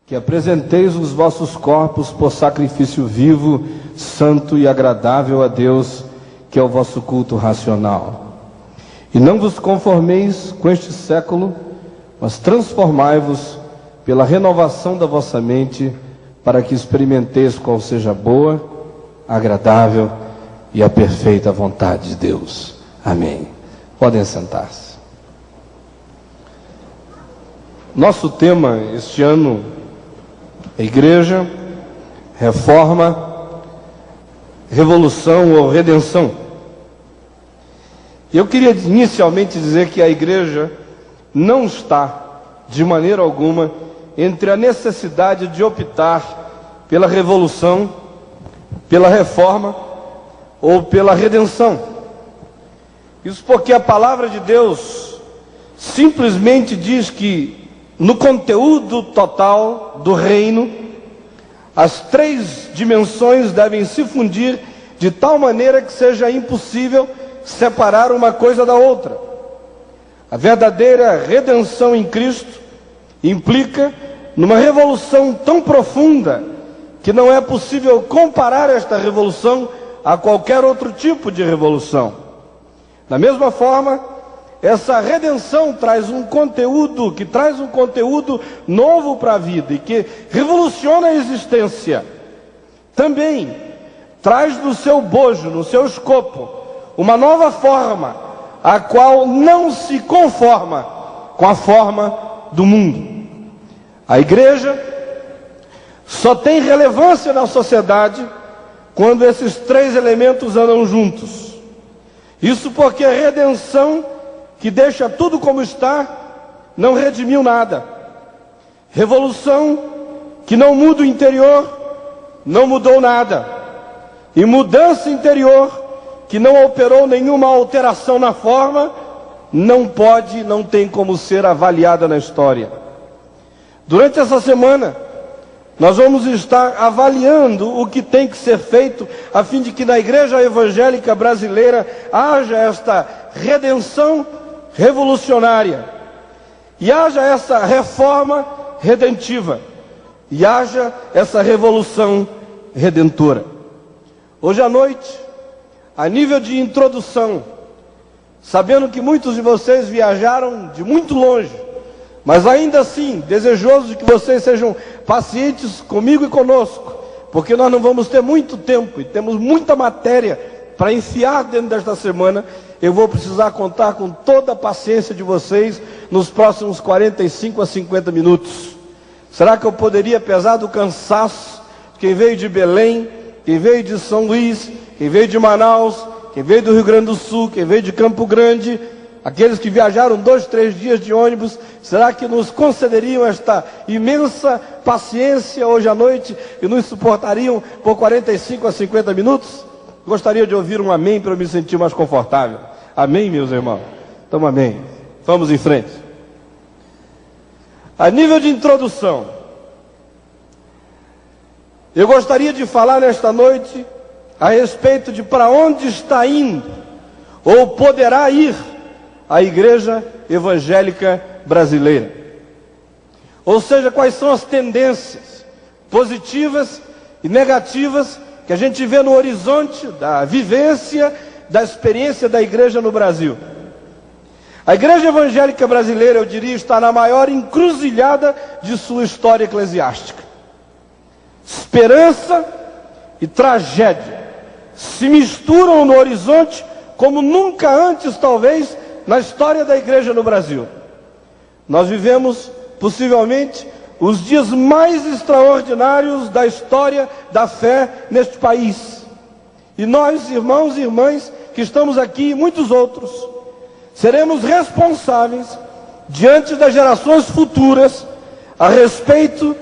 que apresenteis os vossos corpos por sacrifício vivo, santo e agradável a Deus, que é o vosso culto racional. E não vos conformeis com este século, mas transformai-vos pela renovação da vossa mente, para que experimenteis qual seja a boa, agradável e a perfeita vontade de Deus. Amém. Podem sentar-se. Nosso tema este ano é Igreja, Reforma, Revolução ou Redenção. Eu queria inicialmente dizer que a Igreja não está, de maneira alguma, entre a necessidade de optar pela revolução, pela reforma ou pela redenção. Isso porque a palavra de Deus simplesmente diz que no conteúdo total do reino, as três dimensões devem se fundir de tal maneira que seja impossível separar uma coisa da outra. A verdadeira redenção em Cristo implica numa revolução tão profunda que não é possível comparar esta revolução a qualquer outro tipo de revolução. Da mesma forma, essa redenção traz um conteúdo novo para a vida e que revoluciona a existência. Também traz no seu bojo, no seu escopo, uma nova forma, a qual não se conforma com a forma do mundo. A igreja só tem relevância na sociedade quando esses três elementos andam juntos. Isso porque a redenção, que deixa tudo como está, não redimiu nada. Revolução, que não muda o interior, não mudou nada. E mudança interior, que não operou nenhuma alteração na forma, não tem como ser avaliada na história. Durante essa semana, nós vamos estar avaliando o que tem que ser feito a fim de que na Igreja Evangélica Brasileira haja esta redenção revolucionária, e haja essa reforma redentiva, e haja essa revolução redentora. Hoje à noite, a nível de introdução, sabendo que muitos de vocês viajaram de muito longe, mas ainda assim, desejoso de que vocês sejam pacientes comigo e conosco, porque nós não vamos ter muito tempo, e temos muita matéria para enfiar dentro desta semana. Eu vou precisar contar com toda a paciência de vocês nos próximos 45 a 50 minutos. Será que eu poderia, apesar do cansaço, quem veio de Belém, quem veio de São Luís, quem veio de Manaus, quem veio do Rio Grande do Sul, quem veio de Campo Grande, aqueles que viajaram 2, 3 dias de ônibus, será que nos concederiam esta imensa paciência hoje à noite e nos suportariam por 45 a 50 minutos? Gostaria de ouvir um amém para eu me sentir mais confortável. Amém, meus irmãos? Então, amém. Vamos em frente. A nível de introdução, eu gostaria de falar nesta noite a respeito de para onde está indo, ou poderá ir, a Igreja Evangélica Brasileira. Ou seja, quais são as tendências positivas e negativas que a gente vê no horizonte da vivência, da experiência da igreja no Brasil. A Igreja Evangélica Brasileira, eu diria, está na maior encruzilhada de sua história eclesiástica. Esperança e tragédia se misturam no horizonte como nunca antes, talvez, na história da igreja no Brasil. Nós vivemos, possivelmente, os dias mais extraordinários da história da fé neste país. E nós, irmãos e irmãs, que estamos aqui, e muitos outros, seremos responsáveis, diante das gerações futuras, a respeito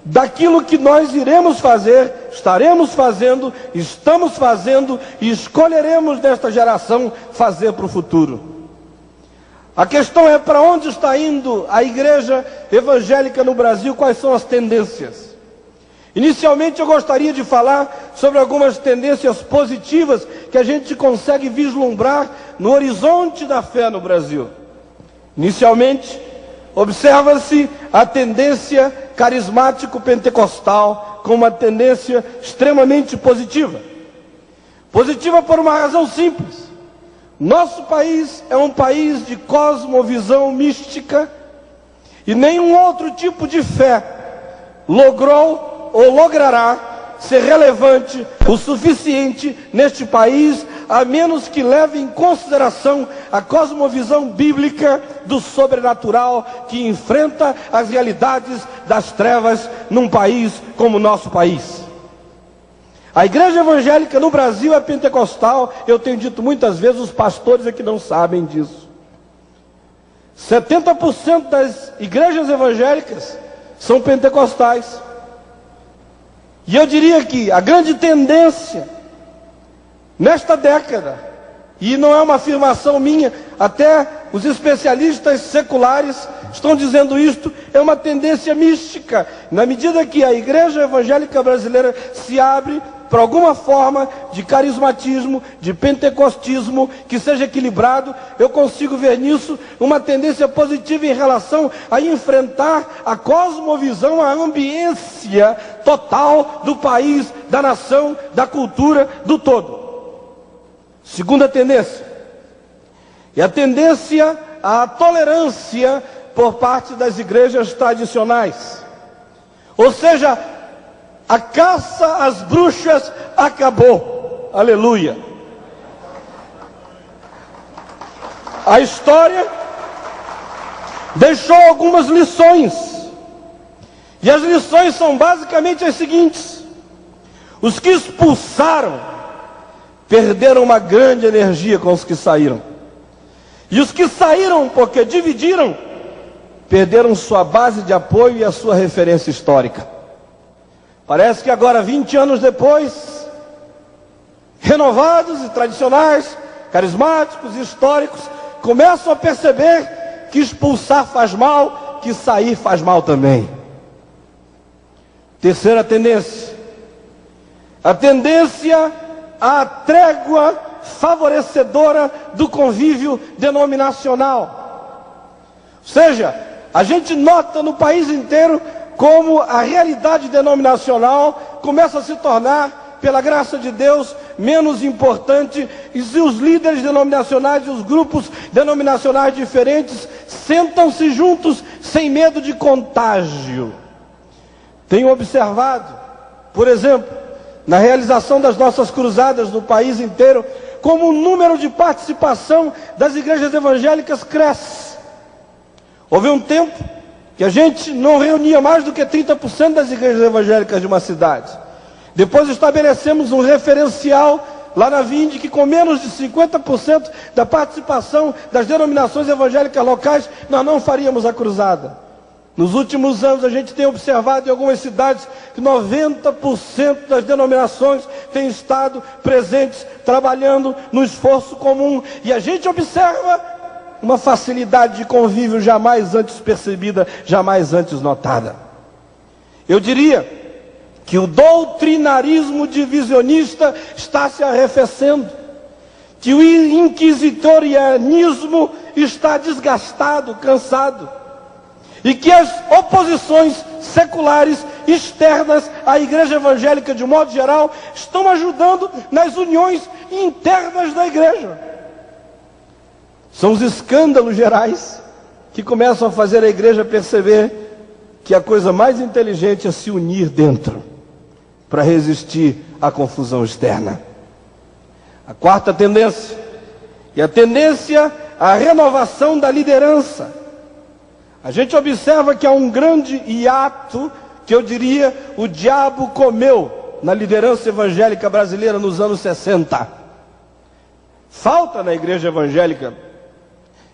daquilo que nós iremos fazer, estaremos fazendo, estamos fazendo e escolheremos desta geração fazer para o futuro. A questão é para onde está indo a igreja evangélica no Brasil, quais são as tendências. Inicialmente eu gostaria de falar sobre algumas tendências positivas que a gente consegue vislumbrar no horizonte da fé no Brasil. Inicialmente, observa-se a tendência carismático pentecostal com uma tendência extremamente positiva. Positiva por uma razão simples. Nosso país é um país de cosmovisão mística e nenhum outro tipo de fé logrou ou logrará ser relevante o suficiente neste país, a menos que leve em consideração a cosmovisão bíblica do sobrenatural que enfrenta as realidades das trevas num país como o nosso país. A igreja evangélica no Brasil é pentecostal. Eu tenho dito muitas vezes, os pastores é que não sabem disso. 70% das igrejas evangélicas são pentecostais. E eu diria que a grande tendência nesta década, e não é uma afirmação minha, até os especialistas seculares estão dizendo isto, é uma tendência mística. Na medida que a igreja evangélica brasileira se abre para alguma forma de carismatismo, de pentecostismo, que seja equilibrado, eu consigo ver nisso uma tendência positiva em relação a enfrentar a cosmovisão, a ambiência total do país, da nação, da cultura, do todo. Segunda tendência, é a tendência à tolerância por parte das igrejas tradicionais. Ou seja, a caça às bruxas acabou. Aleluia. A história deixou algumas lições. E as lições são basicamente as seguintes: os que expulsaram perderam uma grande energia com os que saíram. E os que saíram porque dividiram, perderam sua base de apoio e a sua referência histórica. Parece que agora, 20 anos depois, renovados e tradicionais, carismáticos e históricos, começam a perceber que expulsar faz mal, que sair faz mal também. Terceira tendência, a tendência à trégua favorecedora do convívio denominacional. Ou seja, a gente nota no país inteiro como a realidade denominacional começa a se tornar, pela graça de Deus, menos importante, e se os líderes denominacionais e os grupos denominacionais diferentes sentam-se juntos sem medo de contágio. Tenho observado, por exemplo, na realização das nossas cruzadas no país inteiro, como o número de participação das igrejas evangélicas cresce. Houve um tempo que a gente não reunia mais do que 30% das igrejas evangélicas de uma cidade. Depois estabelecemos um referencial lá na Vinde, que com menos de 50% da participação das denominações evangélicas locais, nós não faríamos a cruzada. Nos últimos anos a gente tem observado em algumas cidades que 90% das denominações têm estado presentes, trabalhando no esforço comum. E a gente observa uma facilidade de convívio jamais antes percebida, jamais antes notada. Eu diria que o doutrinarismo divisionista está se arrefecendo, que o inquisitorianismo está desgastado, cansado, e que as oposições seculares externas à igreja evangélica de modo geral estão ajudando nas uniões internas da igreja. São os escândalos gerais que começam a fazer a igreja perceber que a coisa mais inteligente é se unir dentro, para resistir à confusão externa. A quarta tendência é a tendência à renovação da liderança. A gente observa que há um grande hiato, que eu diria, o diabo comeu na liderança evangélica brasileira nos anos 60. Falta na igreja evangélica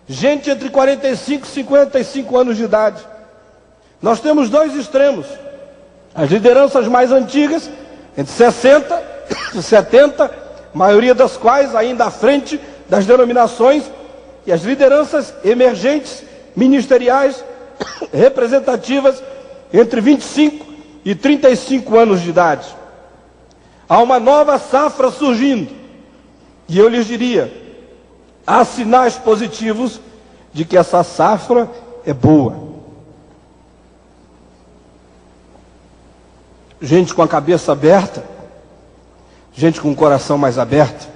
gente entre 45 e 55 anos de idade. Nós temos dois extremos: as lideranças mais antigas, entre 60 e 70, maioria das quais ainda à frente das denominações, e as lideranças emergentes, ministeriais, representativas, entre 25 e 35 anos de idade. Há uma nova safra surgindo, e eu lhes diria, há sinais positivos de que essa safra é boa. gente com a cabeça aberta, gente com o coração mais aberto,